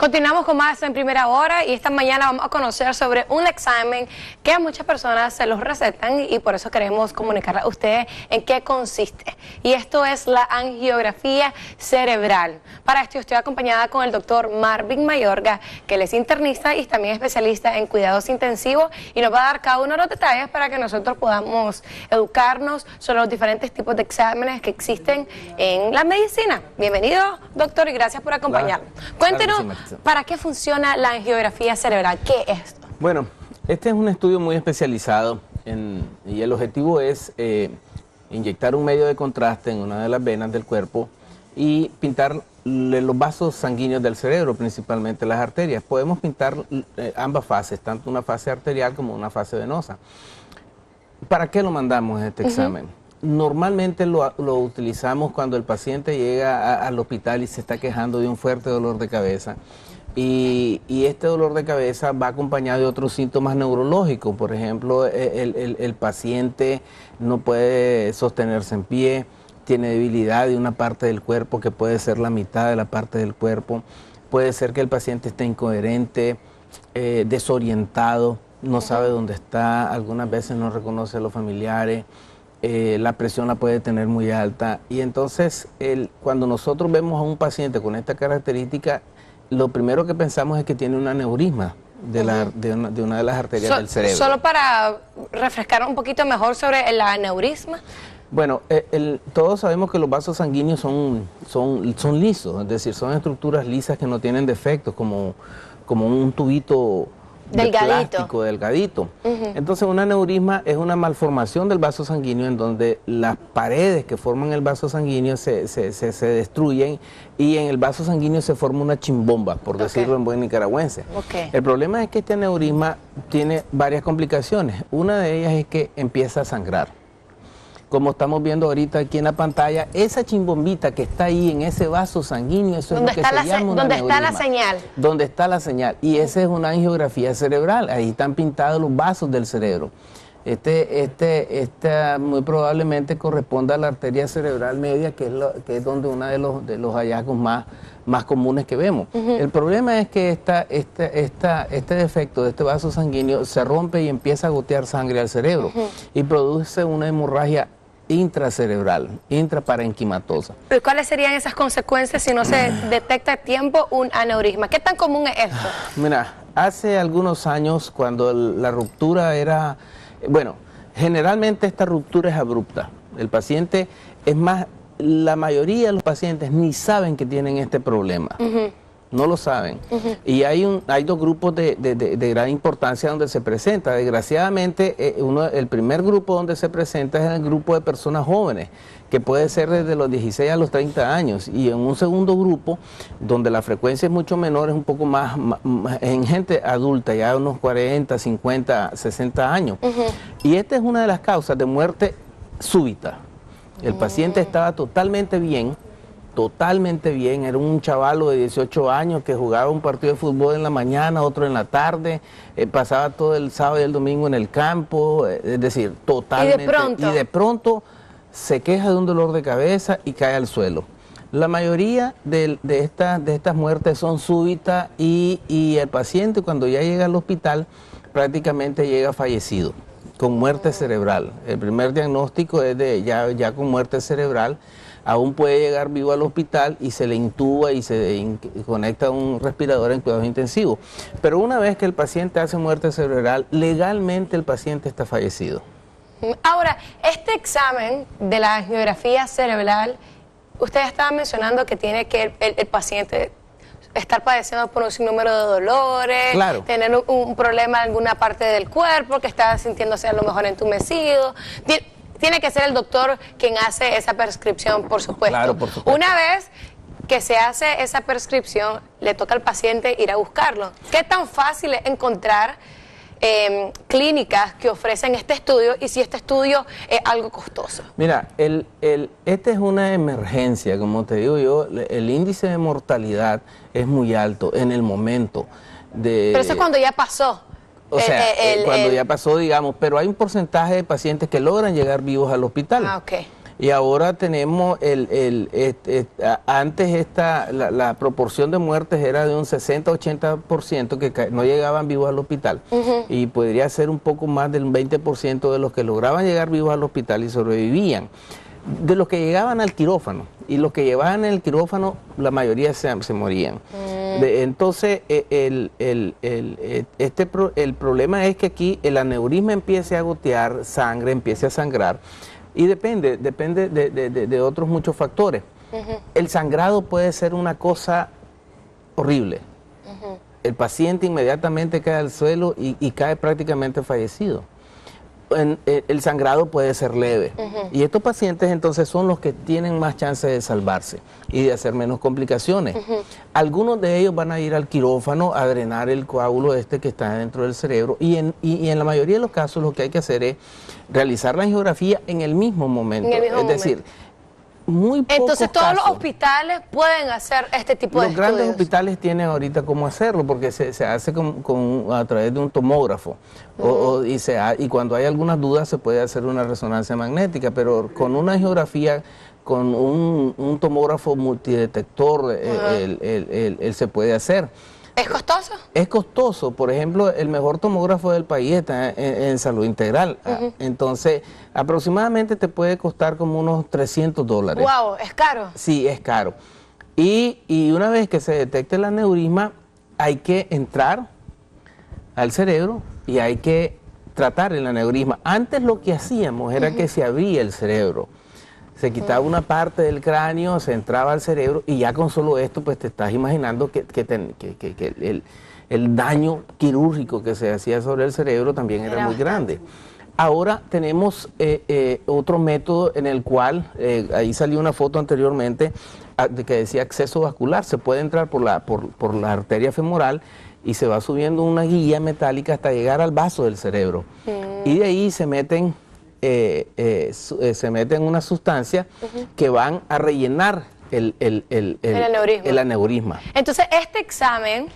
Continuamos con más en Primera Hora y esta mañana vamos a conocer sobre un examen que a muchas personas se los recetan y por eso queremos comunicarle a ustedes en qué consiste. Y esto es la angiografía cerebral. Para esto estoy acompañada con el doctor Marvin Mayorga, que él es internista y también especialista en cuidados intensivos y nos va a dar cada uno de los detalles para que nosotros podamos educarnos sobre los diferentes tipos de exámenes que existen en la medicina. Bienvenido, doctor, y gracias por acompañarnos. Cuéntenos, ¿para qué funciona la angiografía cerebral? ¿Qué es esto? Bueno, este es un estudio muy especializado y el objetivo es inyectar un medio de contraste en una de las venas del cuerpo y pintar los vasos sanguíneos del cerebro, principalmente las arterias. Podemos pintar ambas fases, tanto una fase arterial como una fase venosa. ¿Para qué lo mandamos este examen? Normalmente lo utilizamos cuando el paciente llega al hospital y se está quejando de un fuerte dolor de cabeza. Y este dolor de cabeza va acompañado de otros síntomas neurológicos. Por ejemplo, el paciente no puede sostenerse en pie, tiene debilidad de una parte del cuerpo que puede ser la mitad de la parte del cuerpo. Puede ser que el paciente esté incoherente, desorientado, no sabe dónde está, algunas veces no reconoce a los familiares. La presión la puede tener muy alta y entonces cuando nosotros vemos a un paciente con esta característica, lo primero que pensamos es que tiene un aneurisma de una de las arterias del cerebro. Solo para refrescar un poquito mejor sobre el aneurisma. Bueno, todos sabemos que los vasos sanguíneos son lisos, es decir, son estructuras lisas que no tienen defectos, como un tubito plástico delgadito. Entonces un aneurisma es una malformación del vaso sanguíneo en donde las paredes que forman el vaso sanguíneo se destruyen y en el vaso sanguíneo se forma una chimbomba, por decirlo en buen nicaragüense. El problema es que este aneurisma tiene varias complicaciones. Una de ellas es que empieza a sangrar. Como estamos viendo ahorita aquí en la pantalla, esa chimbombita que está ahí en ese vaso sanguíneo, eso es lo que se llama un aneurisma. ¿Dónde está la señal? Donde está la señal. Y esa es una angiografía cerebral. Ahí están pintados los vasos del cerebro. Esta muy probablemente corresponde a la arteria cerebral media, que es donde uno de los hallazgos más comunes que vemos. El problema es que este defecto de este vaso sanguíneo se rompe y empieza a gotear sangre al cerebro y produce una hemorragia intracerebral, intraparenquimatosa. ¿Pero cuáles serían esas consecuencias si no se detecta a tiempo un aneurisma? ¿Qué tan común es esto? Mira, hace algunos años cuando la ruptura era... Bueno, generalmente esta ruptura es abrupta. El paciente, es más, la mayoría de los pacientes ni saben que tienen este problema. No lo saben. Y hay dos grupos de gran importancia donde se presenta. Desgraciadamente, el primer grupo donde se presenta es el grupo de personas jóvenes, que puede ser desde los 16 a los 30 años. Y en un segundo grupo, donde la frecuencia es mucho menor, es un poco más en gente adulta, ya unos 40, 50, 60 años. Y esta es una de las causas de muerte súbita. El paciente estaba totalmente bien, era un chavalo de 18 años que jugaba un partido de fútbol en la mañana, otro en la tarde, pasaba todo el sábado y el domingo en el campo, es decir, totalmente. Y de pronto se queja de un dolor de cabeza y cae al suelo. La mayoría de estas muertes son súbitas y el paciente cuando ya llega al hospital prácticamente llega fallecido, con muerte cerebral. El primer diagnóstico es ya con muerte cerebral. Aún puede llegar vivo al hospital y se le intuba y se conecta a un respirador en cuidados intensivos. Pero una vez que el paciente hace muerte cerebral, legalmente el paciente está fallecido. Ahora, este examen de la angiografía cerebral, usted estaba mencionando que tiene que el paciente estar padeciendo por un sinnúmero de dolores, tener un problema en alguna parte del cuerpo, que está sintiéndose a lo mejor entumecido. Tiene que ser el doctor quien hace esa prescripción, por supuesto. Claro, por supuesto. Una vez que se hace esa prescripción, le toca al paciente ir a buscarlo. ¿Qué tan fácil es encontrar clínicas que ofrecen este estudio y si este estudio es algo costoso? Mira, esta es una emergencia, como te digo yo, el índice de mortalidad es muy alto en el momento de... Pero eso es cuando ya pasó. O sea, cuando ya pasó, digamos, pero hay un porcentaje de pacientes que logran llegar vivos al hospital. Y ahora tenemos, antes la proporción de muertes era de un 60-80% que no llegaban vivos al hospital. Y podría ser un poco más del 20% de los que lograban llegar vivos al hospital y sobrevivían. De los que llegaban al quirófano, y los que llevaban el quirófano, la mayoría se morían. Entonces, el problema es que aquí el aneurisma empiece a gotear sangre, empiece a sangrar, y depende de otros muchos factores. El sangrado puede ser una cosa horrible. El paciente inmediatamente cae al suelo y cae prácticamente fallecido. El sangrado puede ser leve, y estos pacientes entonces son los que tienen más chance de salvarse y de hacer menos complicaciones. Algunos de ellos van a ir al quirófano a drenar el coágulo que está dentro del cerebro, y en la mayoría de los casos lo que hay que hacer es realizar la angiografía en el mismo momento. Decir, muy pocos Entonces todos casos. los hospitales pueden hacer este tipo de estudios. Los grandes hospitales tienen ahorita cómo hacerlo, porque se hace a través de un tomógrafo, y cuando hay algunas dudas se puede hacer una resonancia magnética, pero con una angiografía, con un tomógrafo multidetector, él se puede hacer. ¿Es costoso? Es costoso. Por ejemplo, el mejor tomógrafo del país está en Salud Integral. Entonces, aproximadamente te puede costar como unos $300. ¡Wow! ¿Es caro? Sí, es caro. Y una vez que se detecte el aneurisma, hay que entrar al cerebro y hay que tratar el aneurisma. Antes lo que hacíamos era que se abría el cerebro. Se quitaba una parte del cráneo, se entraba al cerebro, y ya con solo esto pues te estás imaginando que el daño quirúrgico que se hacía sobre el cerebro también era muy grande. Ahora tenemos otro método en el cual, ahí salió una foto anteriormente que decía acceso vascular. Se puede entrar por la arteria femoral y se va subiendo una guía metálica hasta llegar al vaso del cerebro. Y de ahí se meten una sustancia que van a rellenar el aneurisma. Entonces, este examen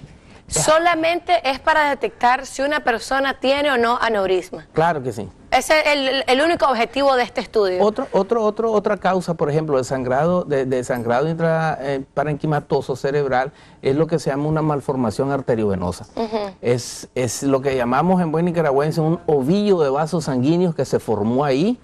solamente es para detectar si una persona tiene o no aneurisma. Claro que sí. Ese es el único objetivo de este estudio. Otra causa, por ejemplo, de sangrado parenquimatoso cerebral, es lo que se llama una malformación arteriovenosa. Es lo que llamamos en buen nicaragüense un ovillo de vasos sanguíneos que se formó ahí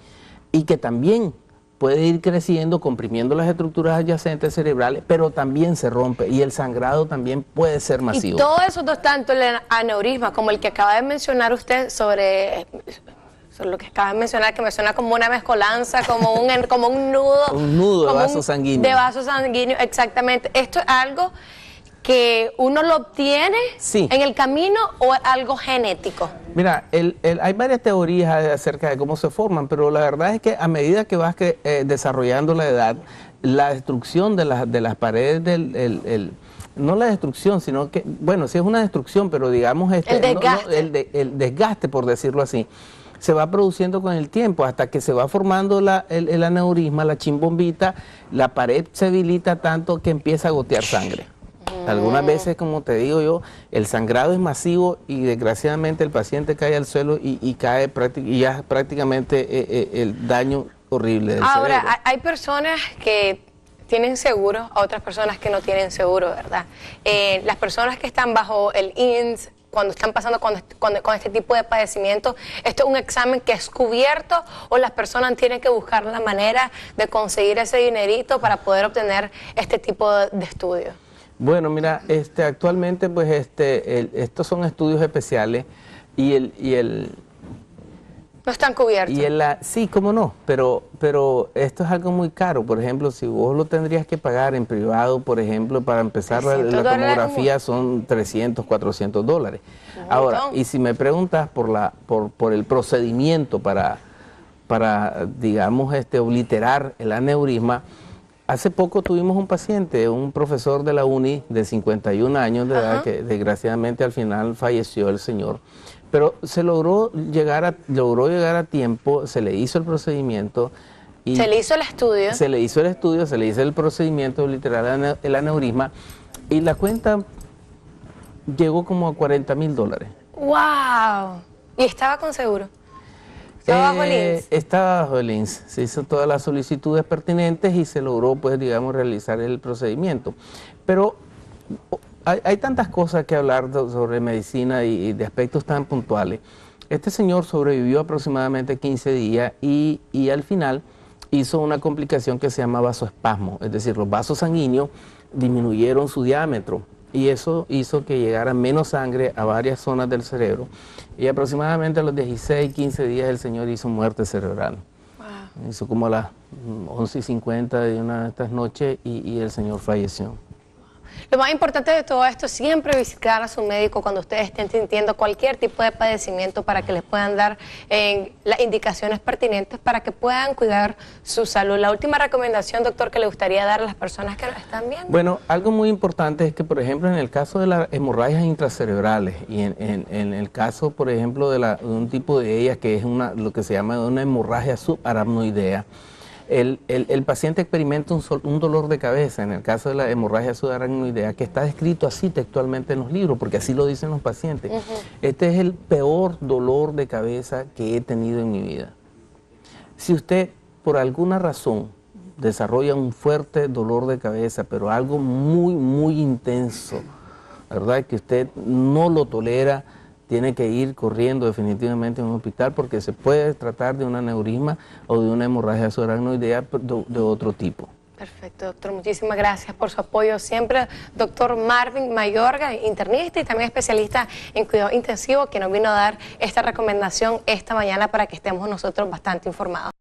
y que también puede ir creciendo, comprimiendo las estructuras adyacentes cerebrales, pero también se rompe, y el sangrado también puede ser masivo. Y todo eso, tanto el aneurisma como el que acaba de mencionar usted sobre lo que acaba de mencionar, que me suena como una mezcolanza, como un nudo. Un nudo de vasos sanguíneos. De vasos sanguíneos, exactamente. ¿Esto es algo que uno lo obtiene en el camino o es algo genético? Mira, hay varias teorías acerca de cómo se forman, pero la verdad es que a medida que vas desarrollando la edad, la destrucción de las paredes no la destrucción, sino que, bueno, sí es una destrucción, pero digamos el desgaste, por decirlo así, se va produciendo con el tiempo hasta que se va formando el aneurisma, la chimbombita, la pared se debilita tanto que empieza a gotear sangre. Algunas veces, como te digo yo, el sangrado es masivo y desgraciadamente el paciente cae al suelo y cae y ya prácticamente el daño horrible del cerebro. Ahora, hay personas que tienen seguro, a otras personas que no tienen seguro, ¿verdad? Las personas que están bajo el INS, cuando están pasando con este tipo de padecimiento, ¿esto es un examen que es cubierto o las personas tienen que buscar la manera de conseguir ese dinerito para poder obtener este tipo de estudios? Bueno, mira, actualmente pues estos son estudios especiales y el no están cubiertos. Sí, cómo no, pero esto es algo muy caro. Por ejemplo, si vos lo tendrías que pagar en privado, por ejemplo, para empezar la tomografía son $300, $400. Ahora, y si me preguntas por el procedimiento para digamos, obliterar el aneurisma, hace poco tuvimos un paciente, un profesor de la UNI de 51 años de edad, que desgraciadamente al final falleció el señor. Pero se logró llegar a tiempo, se le hizo el procedimiento. Y se le hizo el estudio. Se le hizo el estudio, se le hizo el procedimiento de obliterar el aneurisma y la cuenta llegó como a $40,000. ¡Wow! ¿Y estaba con seguro? ¿Estaba bajo el INSS? Estaba bajo el INSS. Se hizo todas las solicitudes pertinentes y se logró, pues, digamos, realizar el procedimiento. Pero hay tantas cosas que hablar sobre medicina y de aspectos tan puntuales. Este señor sobrevivió aproximadamente 15 días y al final hizo una complicación que se llama vasoespasmo, es decir, los vasos sanguíneos disminuyeron su diámetro y eso hizo que llegara menos sangre a varias zonas del cerebro y aproximadamente a los 16, 15 días el señor hizo muerte cerebral. Wow. Hizo como a las 11:50 de una de estas noches y el señor falleció. Lo más importante de todo esto es siempre visitar a su médico cuando ustedes estén sintiendo cualquier tipo de padecimiento para que les puedan dar las indicaciones pertinentes para que puedan cuidar su salud. La última recomendación, doctor, que le gustaría dar a las personas que nos están viendo. Bueno, algo muy importante es que, por ejemplo, en el caso de las hemorragias intracerebrales y en el caso, por ejemplo, de un tipo de ellas que es lo que se llama una hemorragia subaracnoidea, el paciente experimenta un dolor de cabeza, en el caso de la hemorragia subaracnoidea, que está descrito así textualmente en los libros, porque así lo dicen los pacientes. Este es el peor dolor de cabeza que he tenido en mi vida. Si usted, por alguna razón, desarrolla un fuerte dolor de cabeza, pero algo muy, muy intenso, ¿verdad?, que usted no lo tolera, tiene que ir corriendo definitivamente a un hospital porque se puede tratar de un aneurisma o de una hemorragia subaracnoidea de otro tipo. Perfecto, doctor. Muchísimas gracias por su apoyo siempre. Doctor Marvin Mayorga, internista y también especialista en cuidado intensivo, que nos vino a dar esta recomendación esta mañana para que estemos nosotros bastante informados.